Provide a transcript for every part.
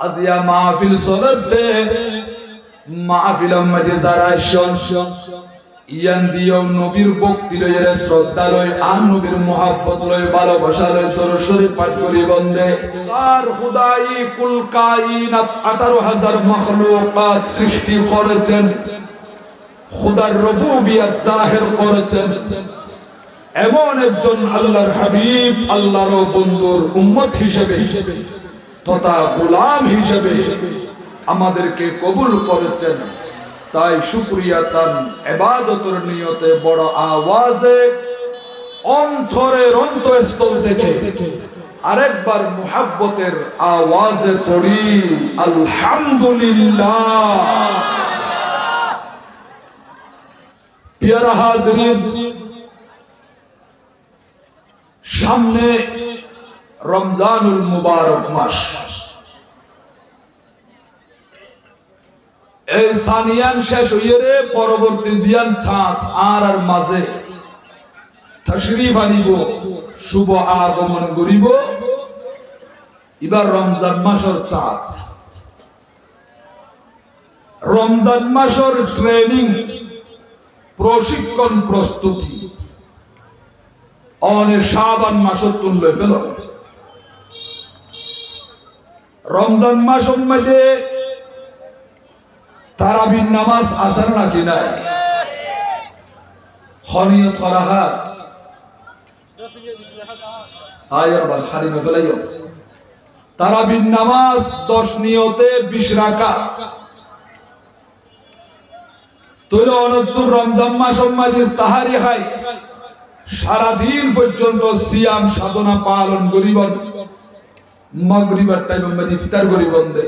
আজিয়া মাহফিল চলতে মাহফিল মধ্যে যারা শোন ইয়ান দিও নবীর ভক্তি লয়ে শ্রদ্ধা লয় আর নবীর মোহাব্বত লয় ভালোবাসা লয় দরুদ শরীফ পাঠ করি বন্দে আর খুদাই কুল কায়নাত 18000 মাখলুকাত সৃষ্টি করেছেন খুদার রুবুবিয়ত জাহির করেছেন এমন একজন আল্লাহর হাবিব আল্লাহর বন্ধুর উম্মত হিসেবে তথা গোলাম হিসেবে আমাদেরকে কবুল করেছেন তাই শুকরিয়া তার ইবাদতের নিয়তে বড় আওয়াজে অন্তরের অন্তঃস্থল থেকে আরেকবার মুহাব্বতের আওয়াজে পড়ি আলহামদুলিল্লাহ। প্রিয় হাজিরিন, সামনে রমজানুল মুবারক মাস। এই সানিয়ান শেষ হইয়ে রে পরবর্তী জিয়ান চাঁদ আর মাঝে তাশরীফ আনিব শুভ আগমন করিব এবার রমজান মাসের চাঁদ। রমজান মাসের ট্রেনিং প্রশিক্ষণ প্রস্তুতি অনে শাবান মাসের তুললে ফেল। রমজান মাসের মধ্যে তারাবির নামাজ আসার নাকি নাই খনিয়ত করাহা সায়াবার খারিমে ফেলাইও। তারাবির নামাজ 10 নিয়তে 20 রাকাত তৈলে অনত্তর রমজান মাস মাঝে সাহারি খাই সারা দিন পর্যন্ত সিয়াম সাধনা পালন করিবন মাগরিবের টাইমে মধ্যে ইফতার করিবন দে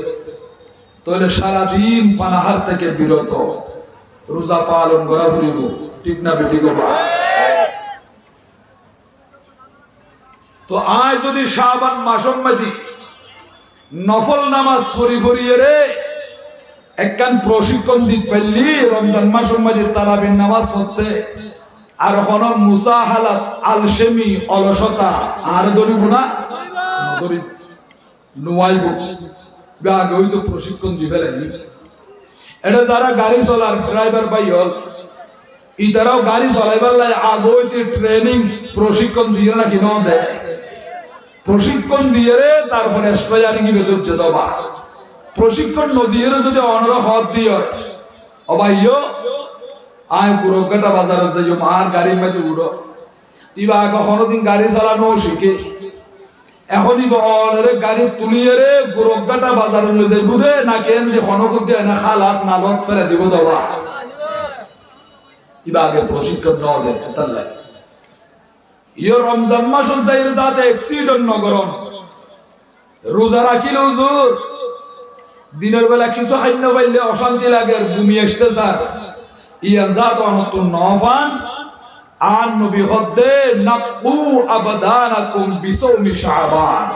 তাহলে সারা দিন পানাহার থেকে বিরত রোজা পালন করা ফুরিব ঠিক না বেটি গো? তো আজ যদি শাবান মাসের মধ্যে নফল নামাজ পড়ি পড়িয়ে রে একখান প্রশিক্ষণ দিতে পারলি রমজান মাসের মধ্যে তারাবির নামাজ পড়তে আর কোন মুসাহালাত আলসেমি অলসতা আর ধরিব না ধরিব নোয়াইব আগে ওই তো প্রশিক্ষণ দিবে লাগি। এটা যারা গাড়ি চলার ড্রাইভার ভাই হল ইতারাও গাড়ি চলাইবার লাগে আগে হইতে ট্রেনিং প্রশিক্ষণ দিয়ে নাকি ন দেয় প্রশিক্ষণ দিয়ে রে তারপরে স্ট্রেয়ারিং বেদুচ্ছে দবা প্রশিক্ষণ নদীর যদি অনরা হদ দিয়ে অবাইও আয় গুরগাটা বাজারে যাই আর গাড়ির মধ্যে উড়ো তিবা আগে কোনোদিন গাড়ি চালানো শিখে এখনই বলে গাড়ি তুলিয়ে রে গুরগাটা বাজারে লয়ে যাই বুঝে না কেন যে খনকুদ দিয়ে না খালাত নালত ফেলে দিব দবা ইবা আগে প্রশিক্ষণ নাও দেয় তার লাগে ইয়ে রমজান মাস যাইরে যাতে অ্যাক্সিডেন্ট ন করন রোজা রাখিলে হুজুর দিনের বেলা কিছু খাইন পাইলে অশান্তি লাগে ভূমি আসতে স্যার ইয়ান জাত অনত নফান আন নবী হদ্দে নাকু আবাদানাকুম বিসাউমি শাবান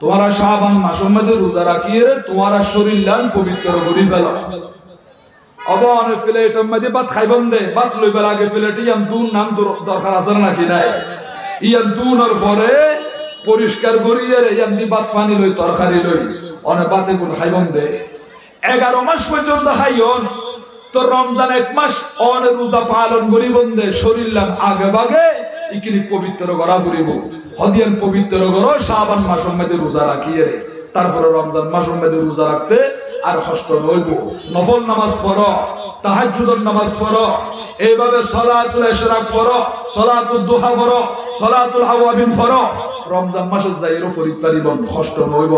তোমারা শাবান মাসের মধ্যে রোজা রাখিয়ে তোমারা শরীর লান পবিত্র করি ফেলো অবনে প্লেটের মধ্যে ভাত খাইবন দে ভাত লইবার আগে প্লেটে ইয়ান দুন নাম দরকার আছে নাকি নাই ইয়ান দুনের পরে পরিষ্কার করিয়ে ইয়ান দি ভাত পানি লই তরকারি লই অনে ভাতে গুণ খাইবন দে 11 মাস পর্যন্ত খাইয়ন তো রমজান 1 মাস অনে রোজা পালন করিবন দে শরীর লাম আগে ভাগে ইকিনি পবিত্র করা ফুরিব হদিয়ান পবিত্র করো শাবান মাসের মধ্যে রোজা রাখিয়ে রে তারপরে রমজান মাসের মধ্যে রোজা রাখতে আর কষ্ট হইব নফল নামাজ পড়ো তাহাজ্জুদের নামাজ পড়ো এইভাবে সালাতুল ইশরাক পড়ো সালাতুল দুহা পড়ো সালাতুল আওয়াবিন পড়ো রমজান মাসে যাইরো ফরিদ পারিবন কষ্ট হইব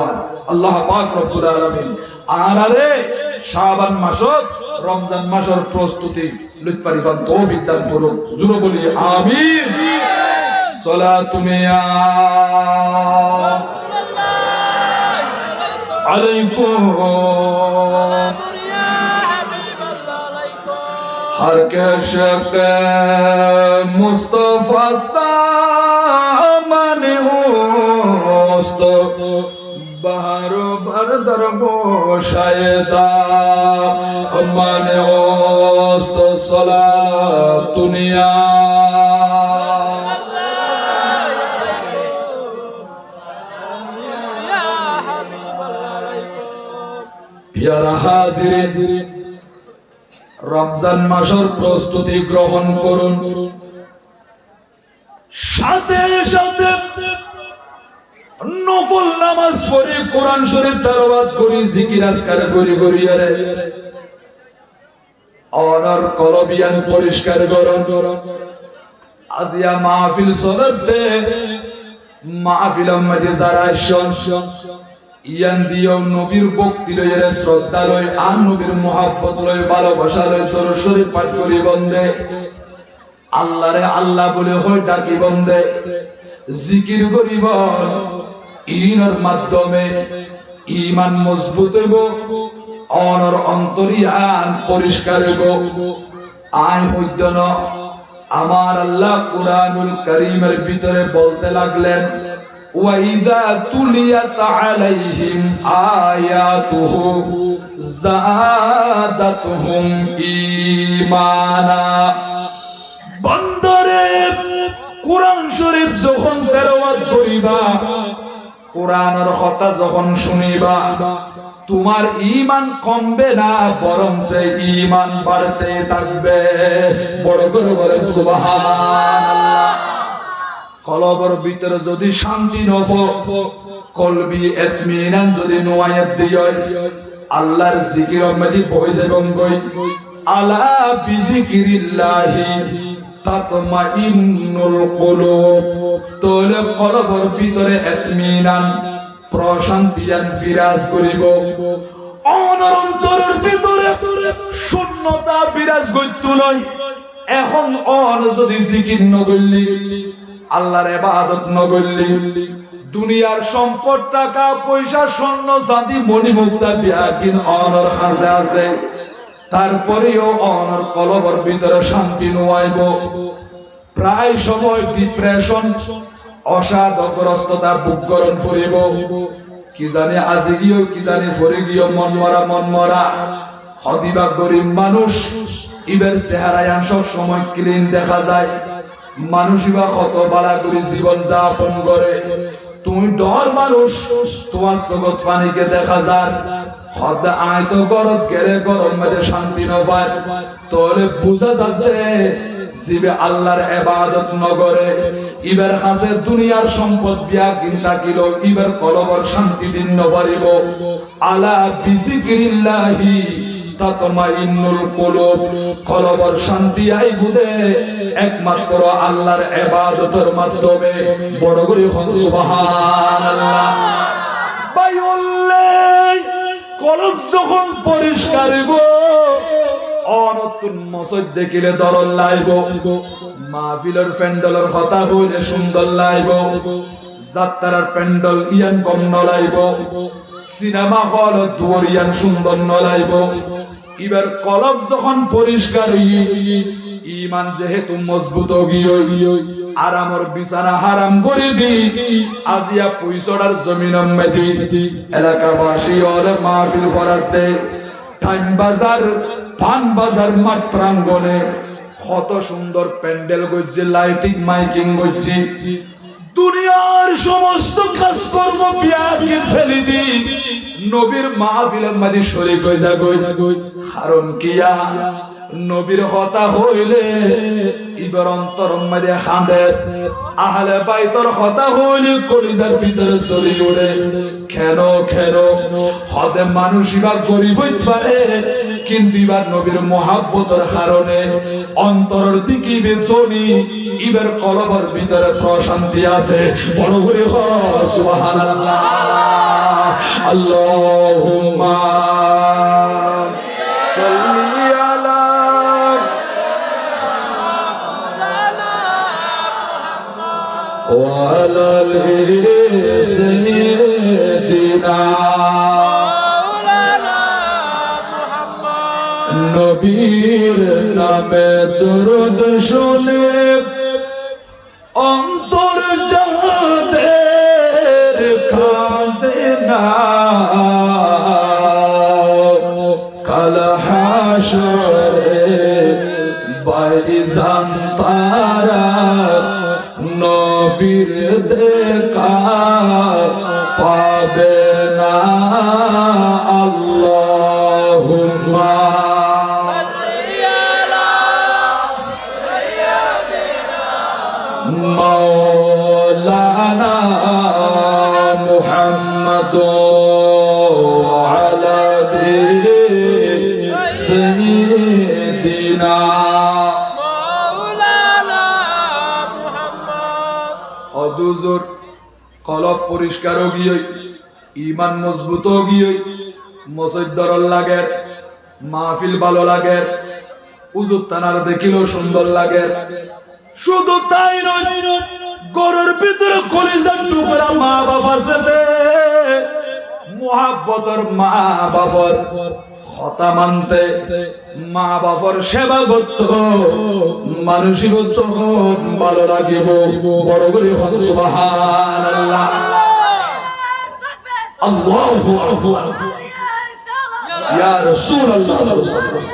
আল্লাহ পাক রব্বুল আলামিন আর আরে শাবান মাসত রমজান মাসের প্রস্তুতি লইতে পারিবান তৌফিক দান করুন জুরে বলি আমিন সালাতুমিয়া আলাইকুম हर के शक मुस्तफा सामने होस्त बाहर भर दरगो शायदा माने होस्त सला दुनिया পিয়ারা হাজিরিন, রমজান মাসের প্রস্তুতি গ্রহণ করুন। সাথে সাথে নফল নামাজ পড়ে কোরআন শরীফ তেলাওয়াত করি, জিকির আজকার করি করিয়ারে অনর কলবিয়ান পরিষ্কার করুন। আজিয়া মাহফিল সনদে মাহফিল মধ্যে যারা ইয়ান দিও নবীর ভক্তি লইরে শ্রদ্ধা লই, আর নবীর মহব্বত লই, ভালোবাসা লই, দরুদ শরীফ পাঠ করি বন্দে আল্লাহরে আল্লাহ বলে হই ডাকি বন্দে জিকির করিব। ইনার মাধ্যমে ঈমান মজবুত হইব, অনর অন্তরিয়ান পরিষ্কার হইব। আয় হইদন আমার আল্লাহ কুরআনুল কারীমের ভিতরে বলতে লাগলেন, ওয়াইদা তুলিয়াত আলাইহিম আয়াতুহু যাদাতুহুম ঈমানা। বন্দরে কোরআন শরীফ যখন তেলাওয়াত করিবা, কোরআনের কথা যখন শুনিবা, তোমার ঈমান কমবে না, বরং যে ঈমান বাড়তে থাকবে। বড় করে বলেন সুবহানাল্লাহ। কলবের ভিতরে যদি শান্তি নফ, কলবি ইতমিনান যদি নোয়ায়াত দিয়, আল্লাহর জিকির মধ্যে বই যাবেন কই, আলা বিযিকিরিল্লাহি তাতমাইন্নুল কুলুব। তোলে কলবের ভিতরে ইতমিনান প্রশান্তিয়ান বিরাজ করিব, অন্তরের ভিতরে শূন্যতা বিরাজ করতে লয়। এখন অন যদি জিকির নগল্লি, আল্লাহর ইবাদত নগল্লি, দুনিয়ার সম্পদ টাকা পয়সা স্বর্ণ চাঁদি মণিমুক্তা বিয়াকিন অনর হাসে আছে, তারপরেও অনর কলবের ভিতরে শান্তি নোয়াইব। প্রায় সময় ডিপ্রেশন অসাধগ্রস্ততা বুক গরম ফুরিব, কি জানি আজি গিয়েও কি জানি ফরে গিয়েও মন মরা হদিবা গরিব মানুষ ইবের চেহারায় সব সময় ক্লিন দেখা যায়। মানুষই বা কত বালা করে জীবন যাপন করে, তুমি ডর মানুষ তোমার জগৎ পানিকে দেখা যায়। হদ আয় তো গরম গেলে গরম মেঝে শান্তি নয়, তোলে বুঝা যাচ্ছে জিবে আল্লাহর ইবাদত নগরে ইবার কাছে দুনিয়ার সম্পদ বিয়া কিনতা কিলো, ইবার কলবর শান্তি দিন নপারিব। আলা বিযিকিরিল্লাহি তাতমাইন্নুল কুলুব। কলবর শান্তি আইবুদে একমাত্র আল্লাহর ইবাদতের মাধ্যমে। বড় করে সুবহানাল্লাহ। বাইউল্লে কলব যখন পরিষ্কার হইব, অনতুন মসজিদ দেখিলে দরল লাইব, মাহফিলের প্যান্ডেলের কথা হইলে সুন্দর লাইব, যাত্রার প্যান্ডেল ইয়ান কম নলাইব, সিনেমা হল দুয়ার ইয়ান সুন্দর নলাইব। এবার কলব যখন পরিষ্কার ঈমান যেহেতু মজবুত গিয়ে আরামর বিছানা হারাম করে দি, আজিয়া পয়সার জমিন মেদি এলাকাবাসী ওর মাহফিল ফরাতে টাইম বাজার পান বাজার মাঠ প্রাঙ্গণে কত সুন্দর প্যান্ডেল গজ্জি, লাইটিং মাইকিং গজ্জি, দুনিয়ার সমস্ত কাজকর্ম বিয়াকে ফেলে দি নবীর মাহফিলের মাঝে শরীক হয়ে যাগই। কারণ কিয়া নবীর কথা হইলে ইবার অন্তর মাঝে হাঁদে, আহলে বাইতর কথা হইলে কলিজার ভিতরে চলি ওড়ে। কেন হদে মানুষ ইবার গরিব হইতে পারে, কিন্তু ইবার নবীর মহাব্বতের কারণে অন্তরের দিকে বেতনি ইবার কলবের ভিতরে প্রশান্তি আছে। বড় করে সুবহানাল্লাহ। আল্লাহুম্মা সাল্লি আলা ওয়া আলা সাইয়্যিদিনা নবীর নামে দরুদ শুনে অন্তর যাদের কাঁদে না, কাল হাসরে বাইজান তারা নবীর দেখা পাবে না। আল্লাহ পরিষ্কার গিয়ে ইমান মজবুত গিয়ে মসজিদর লাগে মাহফিল ভালো লাগে উজুর তানার দেখিলেও সুন্দর লাগে শুধু তাই নয় গরুর ভিতরে কলিজার টুকরা মা বাবা সাথে মুহাব্বতর মা বাবার কথা মানতে মা বাবার সেবা করত মানুষই করত ভালো লাগিব বড় করে সুবহানাল্লাহ আল্লাহু আকবার ইয়া রাসূলুল্লাহ সাল্লাল্লাহু আলাইহি ওয়াসাল্লাম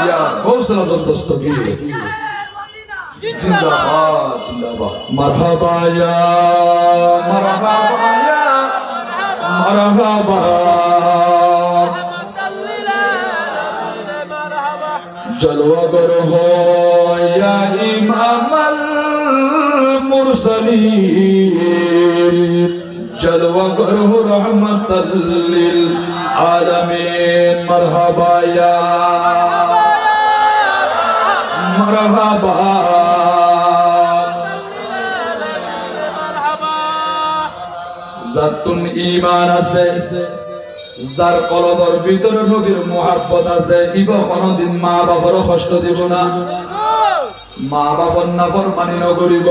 ইয়া গৌসুল আযম দস্তগীর জিন্দাবাদ জিন্দাবাদ মারহাবা ইয়া মারহাবা ইয়া মারহাবা জলওয়াগর হো ইয়া ইমামাল মুরসালিন জলওয়াগর হো রহমাতাল লিল আলামিন মারহাবা ইয়া মারহাবা জাতুন ঈমান আছে যার কলবর ভিতরে নবীর মুহাব্বত আছে ইবা কোনদিন মা বাবার কষ্ট দিব না মা বাবার নাফরমানি নকরিব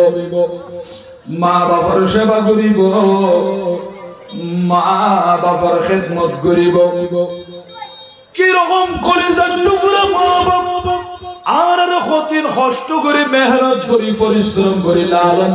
মা বাবার সেবা করিব মা বাবার খেদমত করিব কি রকম কলিজার টুকরা মা বাবা আর কঠিন কষ্ট করে মেহনত করি পরিশ্রম করি লালন